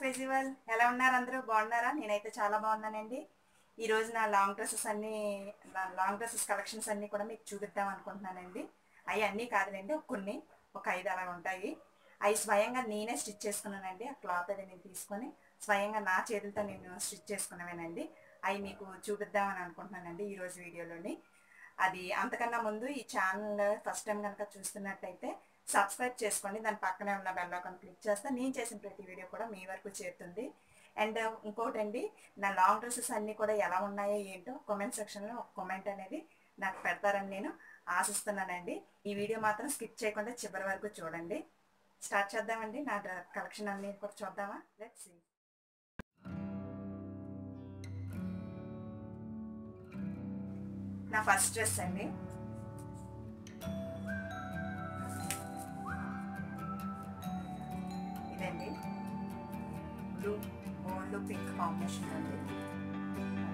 Festival ఎలా ఉన్నారు అందరూ బాగున్నారా? నేనైతే చాలా బాగున్నానండి. ఈ రోజు నా లాంగ్ డ్రెస్సెస్ కలెక్షన్స్ అన్నీ కూడా మీకు చూపిద్దాం అనుకుంటున్నానండి. అవి అన్నీ కాదులేండి, కొన్ని ఒక 5 అలా ఉంటాయి. అవి స్వయంగా నేనే స్టిచ్ చేసుకున్నానండి. ఆ క్లాత్ అది నేను తీసుకొని స్వయంగా నా చేతులతో నేను స్టిచ్ చేసుకున్నవేనండి. అవి మీకు చూపిద్దామని అనుకుంటున్నానండి ఈరోజు వీడియోలోని. అది అంతకన్నా ముందు ఈ ఛానల్ ఫస్ట్ టైం కనుక చూస్తున్నట్టయితే సబ్స్క్రైబ్ చేసుకోండి. దాని పక్కనే ఉన్న బెల్ ఐకాన్ క్లిక్ చేస్తే నేను చేసిన ప్రతి వీడియో కూడా మీ వరకు చేరుతుంది. అండ్ ఇంకోటండి, నా లాంగ్ డ్రెస్సెస్ అన్నీ కూడా ఎలా ఉన్నాయో ఏంటో కామెంట్ సెక్షన్లో ఒక కామెంట్ అనేది నాకు పెడతారని నేను ఆశిస్తున్నానండి. ఈ వీడియో మాత్రం స్కిప్ చేయకుండా చివరి వరకు చూడండి. స్టార్ట్ చేద్దామండి. నా కలెక్షన్ అన్నీ కూడా చూద్దామా? Let's see. నా ఫస్ట్ డ్రెస్ అండి. ఇదండి బ్లూ గోల్డ్ పింక్ కాంబినేషన్ అండి.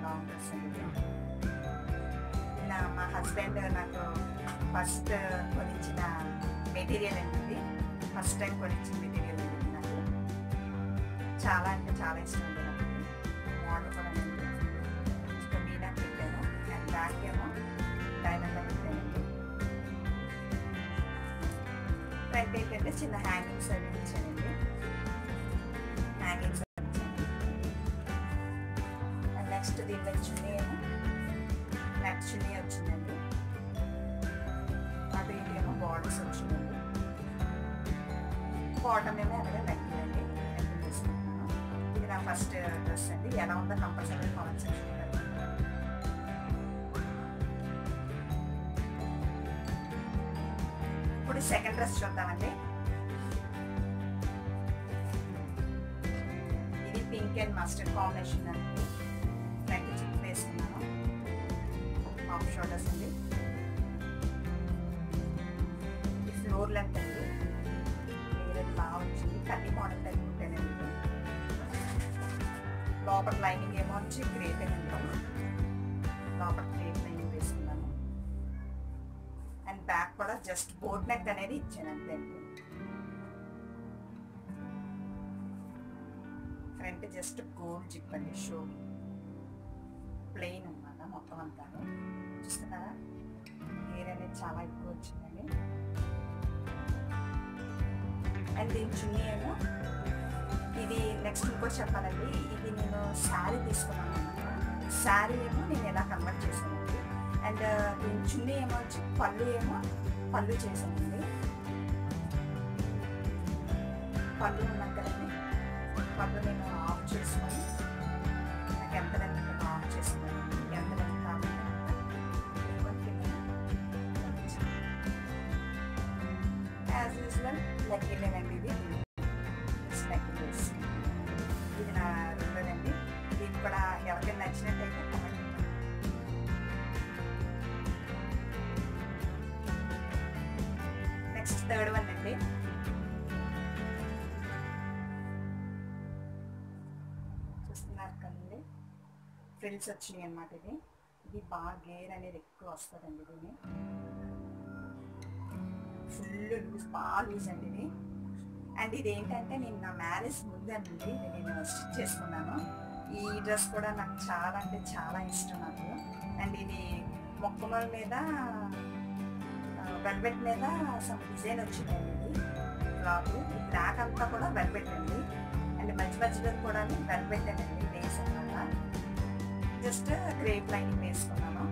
లాంగ్ డ్రెస్ అండి. మా హస్బెండ్ నాకు ఫస్ట్ కొనిచ్చిన మెటీరియల్ అండి. ఇది ఫస్ట్ టైం కొనిచ్చిన మెటీరియల్ అండి. నాకు చాలా అంటే చాలా ఇష్టం అండి. నాకు మోడల్ కూడా అండి ఇంకా మీనా పెట్టాను. అండ్ బ్యాక్ ఏమో డైమండ్లో పెట్టానండి. ఫ్రంట్ ఏంటంటే చిన్న హ్యాంగింగ్స్ అవి ఇచ్చానండి. హ్యాంగింగ్స్ అండ్ నెక్స్ట్ దీంట్లో చున్నీ ఏమో నెట్ చున్నీ వచ్చిందండి. అటు ఇటు ఏమో బార్డర్స్ వచ్చిందండి. బాటమ్ ఏమో అలాగే నెక్కిందండి. నెక్కింగ్ తీసుకుంటున్నాను. ఇది నా ఫస్ట్ డ్రెస్ అండి. ఎలా ఉందో కంపల్సరీ కామెంట్ సెక్షన్. ఇప్పుడు సెకండ్ డ్రెస్ చూద్దామండి. ఇది పింక్ అండ్ మస్టర్డ్ కాంబినేషన్ అండి. ఫ్రంట్ జిప్ వేసుకున్నాను. హాఫ్ షోల్డర్స్ అండి. ఇది ఫ్లోర్ లెంత్ అండి. వేరేది బాగా వచ్చింది. కట్టి మోడల్ టైప్ ఉంటానండి. లోపల లైనింగ్ ఏమో వచ్చి గ్రేప్ అండి. లోపల గ్రేప్ లైనింగ్ వేసుకున్నాను. అండ్ బ్యాక్ కూడా జస్ట్ బోట్ నెక్ అనేది ఇచ్చాను అంతే. ఫ్రంట్ జస్ట్ గోల్డ్ జిప్ అండి. షో ప్లెయిన్ అనమాట మొత్తం అంతా. చూస్తున్నారా? హెయిర్ అనేది చాలా ఎక్కువ వచ్చిందండి. అండ్ దీని చున్నీ ఏమో ఇది నెక్స్ట్ ఇంకోటి చెప్పాలండి. ఇది నేను శారీ తీసుకున్నాను అనమాట. శారీ ఏమో నేను ఎలా కన్వర్ట్ చేశానండి. అండ్ దీని చున్నీ ఏమో వచ్చి పళ్ళు చేశానండి. పళ్ళు ఉన్నాం కదండి. పళ్ళు నేను ఆఫ్ చేసుకొని నాకు ఎంత లెంత్ ఆఫ్ చేసుకున్నాను. ఎంత లెంత్ కావాలి యాజ్ యూజువల్ లెగ్గిలేనండి. ఇది లెగ్గిల్ వేసి ఇది నా రెండోదండి. దీన్ని కూడా ఎవరికైనా నచ్చినట్టయితే కామెంట్. నెక్స్ట్ థర్డ్ వన్ అండి. చూస్తున్నారు కదండి, ఫ్రిల్స్ వచ్చినాయి అన్నమాట. ఇది బాగా గేర్ అనేది ఎక్కువ వస్తుందండి. దీన్ని ఫుల్ లూజ్, బాగా లూజ్ అండి ఇది. అండ్ ఇది ఏంటంటే నేను నా మ్యారేజ్ ముందండి ఇది నేను స్టిచ్ చేసుకున్నాను. ఈ డ్రెస్ కూడా నాకు చాలా అంటే చాలా ఇష్టం నాకు. అండ్ ఇది మొక్కమల మీద వెల్వెట్ మీద సమ్ డిజైన్ వచ్చిందండి. ఇది క్లాత్ బ్లాక్ అంతా కూడా వెల్వెట్ అండి. అండ్ మధ్యలో కూడా వెల్వెట్ అండి లేస్ అన్నమాట. జస్ట్ క్రేప్ లైనింగ్ వేసుకున్నాను.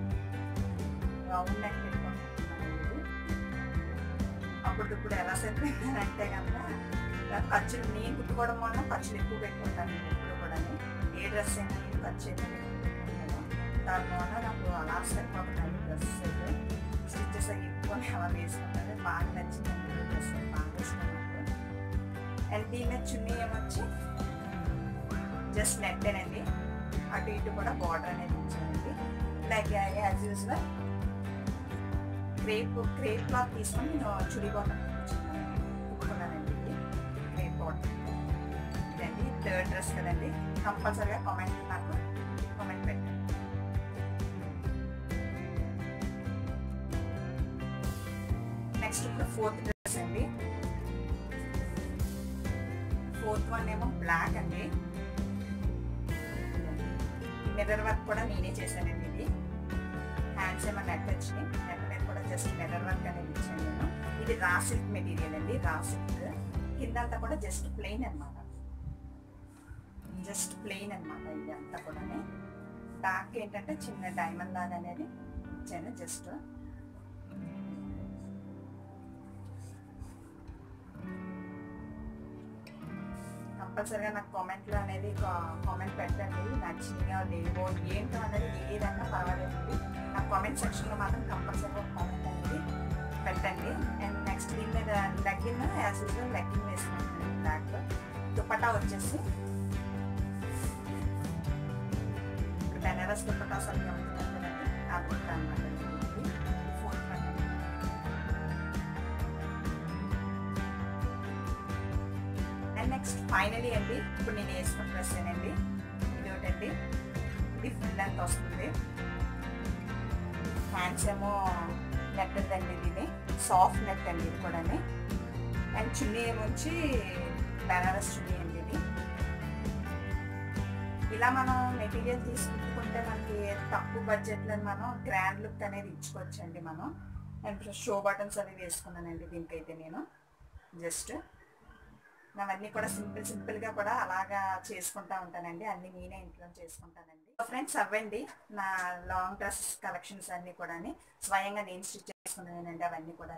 రౌండ్ నెక్ పెట్టుకుంటున్నాను. అప్పుడు ఎలా సరిపోయిందంటే కనుక ఖర్చులు నేను కుట్టుకోవడం వల్ల ఖర్చులు ఎక్కువ పెట్టుకుంటాను. ఇప్పుడు కూడా ఏ డ్రెస్ అయినా నేను ఖర్చు అయితే పెట్టుకుంటున్నాను. దానివల్ల నాకు అలా సరిపోతున్నాను. డ్రెస్సెస్ అయితే స్టిచ్చెస్ అవి ఎక్కువ అలా వేసుకుంటాను. బాగా నచ్చిందండి డ్రెస్, బాగా ఇష్టం నాకు. అండ్ దీని చున్నీ ఏమొచ్చి జస్ట్ నెట్టేనండి. అటు ఇటు కూడా బార్డర్ అనేది ఇచ్చానండి. Like as usual crepe cloth తీసుకొని నేను చుడీ బాటమ్ కుట్టుకున్నానండి. ఇది క్రేప్ బాటమ్. ఇదండి థర్డ్ డ్రెస్ కదండి. కంపల్సరీగా కామెంట్ నాకు కామెంట్ పెట్టండి. నెక్స్ట్ ఇప్పుడు ఫోర్త్ డ్రెస్ అండి. ఫోర్త్ వన్ ఏమో బ్లాక్ అండి. మిర్రర్ వర్క్ కూడా నేనే చేశానండి. ఇది హ్యాండ్స్ ఏమో నెట్ వచ్చినాయి, నెట్ మీద కూడా జస్ట్ మిర్రర్ వర్క్ అనేది ఇచ్చాను నేను. ఇది రా సిల్క్ మెటీరియల్ అండి, రా సిల్క్. కిందంతా కూడా జస్ట్ ప్లెయిన్ అనమాట, జస్ట్ ప్లెయిన్ అనమాట. ఇది అంతా కూడా బ్యాక్ ఏంటంటే చిన్న డైమండ్ లాగా అనేది ఇచ్చాను. జస్ట్ కంపల్సరిగా నాకు కామెంట్లో అనేది కామెంట్ పెట్టండి, నచ్చినాయో లేవో ఏంటో అనేది ఏదన్నా పర్వాలేదండి. నాకు కామెంట్ సెక్షన్లో మాత్రం కంపల్సరీగా ఒక కామెంట్ అనేది పెట్టండి. అండ్ నెక్స్ట్ దీని మీద లెగ్గిన్ యాజ్ యూజువల్ లెగ్గిన్ వేసుకుంటున్నాను. బ్లాక్ దుపట్టా వచ్చేసి బెనారస్ దుపట్టాస్ అన్ని అమ్ముతున్నారు కదండి, ఆ దుపట్టా అనమాట. Fourth one. And next finally అండి, ఇప్పుడు నేను వేసుకున్న డ్రెస్ ఏనండి. ఇది ఒకటండి, ఇది ఫుల్ లెంత్ వస్తుంది. హ్యాండ్స్ ఏమో నెట్ అండి, ఇది సాఫ్ట్ నెట్ అండి ఇది కూడా. అండ్ చున్నీ ఏమొచ్చి బెనారస్ చున్నీ అండి. ఇది ఇలా మనం మెటీరియల్ తీసుకుంటే మనకి తక్కువ బడ్జెట్లో మనం గ్రాండ్ లుక్ అనేది ఇచ్చుకోవచ్చండి మనం. అండ్ షో బటన్స్ అవి వేసుకున్నానండి దీనికైతే నేను. జస్ట్ అవన్నీ కూడా సింపుల్గా కూడా అలాగా చేసుకుంటా ఉంటానండి. అన్నీ నేనే ఇంట్లో చేసుకుంటానండి. ఫ్రెండ్స్ అవ్వండి నా లాంగ్ డ్రెస్ కలెక్షన్స్ అన్నీ కూడా స్వయంగా నేను స్టిచ్ చేసుకున్నానండి. అవన్నీ కూడా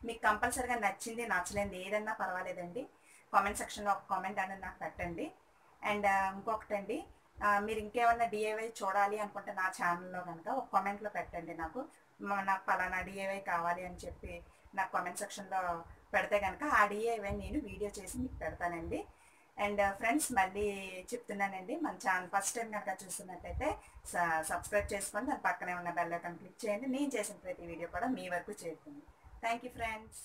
మీకు కంపల్సరీగా నచ్చింది నచ్చలేంది ఏదన్నా పర్వాలేదండి, కామెంట్ సెక్షన్లో ఒక కామెంట్ అనేది నాకు పెట్టండి. అండ్ ఇంకొకటండి, మీరు ఇంకేమన్నా డిఐవై చూడాలి అనుకుంటే నా ఛానల్లో కనుక ఒక కామెంట్లో పెట్టండి. నాకు పలానా డిఐవై కావాలి అని చెప్పి నాకు కామెంట్ సెక్షన్లో పెడితే కనుక ఆ డిఐవై నేను వీడియో చేసి మీకు పెడతానండి. అండ్ ఫ్రెండ్స్ మళ్ళీ చెప్తున్నానండి, మన ఛానల్ ఫస్ట్ టైం కనుక చూస్తున్నట్టయితే సబ్స్క్రైబ్ చేసుకొని దాని పక్కనే ఉన్న బెల్ ఐకాన్ క్లిక్ చేయండి. నేను చేసిన ప్రతి వీడియో కూడా మీ వరకు చేరుతుంది. Thank you friends.